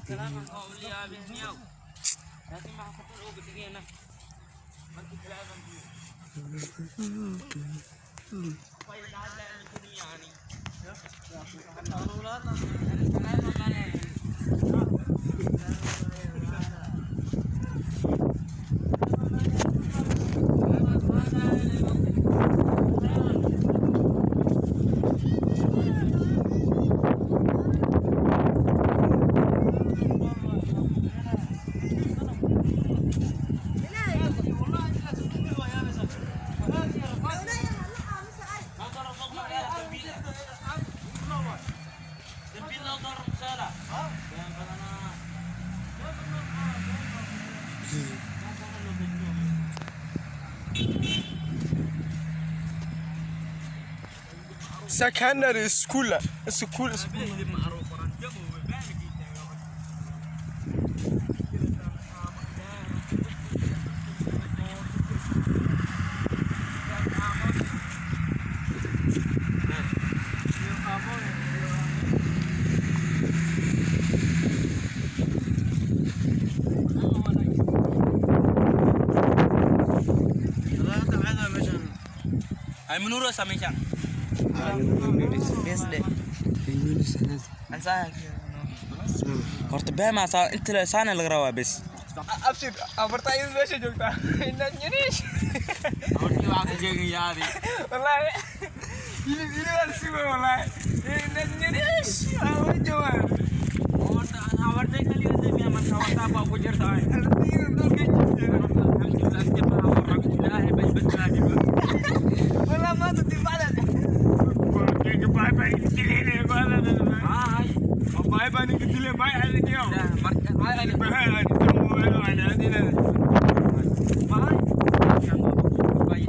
كلامك قول لي يا بنيو لكن ما حصل له بدقيقة ما انت كلامك طيب هذا يعني secondary school هاي منورة ساميشان بس ده أنسان horta bema sa inta sana laga rabaa bes abshir afarta ayuu meesha joogtaa inaan yanish horta waxa ka jeegin yaadi wallahi ili wal sibo wallahi inaan yanish awu jawaan horta ana warta kali ada mi aman sawata ba ku jirta ay artiin dulka jirta alhamdulillah tiba warra billahi bas bas lagi wala ma tibada ke bye bye dilene wala ay bye bye ni dile bye ay niyo marka ay bye تو انا عندنا باي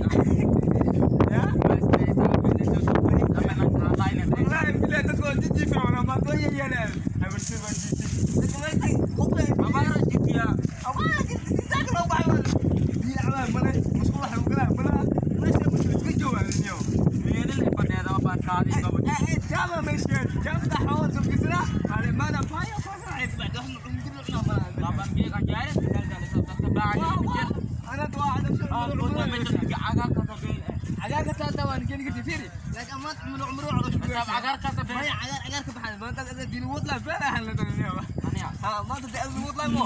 والله بلا تقول جدي في انا ما ضيع يا لا ابو سيفا جدي ما بعرف جدي يا ابو جدي ساكن ابو عمل دي عمل بلا مسؤول حلو كلام بلا ليش مش جوا اليوم ini le pada apa kali kamu جامع ماشي جامع تحول سوق كسرة على ما انا بايع فايع بعد احنا نجيب لك نمبر laban dia kan jare tinggal dari sebelahnya pikir انا تو واحد agar kata bil عقار كتاتا وانا كان قلت فيري لكن ما تعملوا عمرو على شو agar kata bil ما عقار كبحال ما انت دين وطلع فين اهل الدنيا ania ها ما انت دين وطلع مو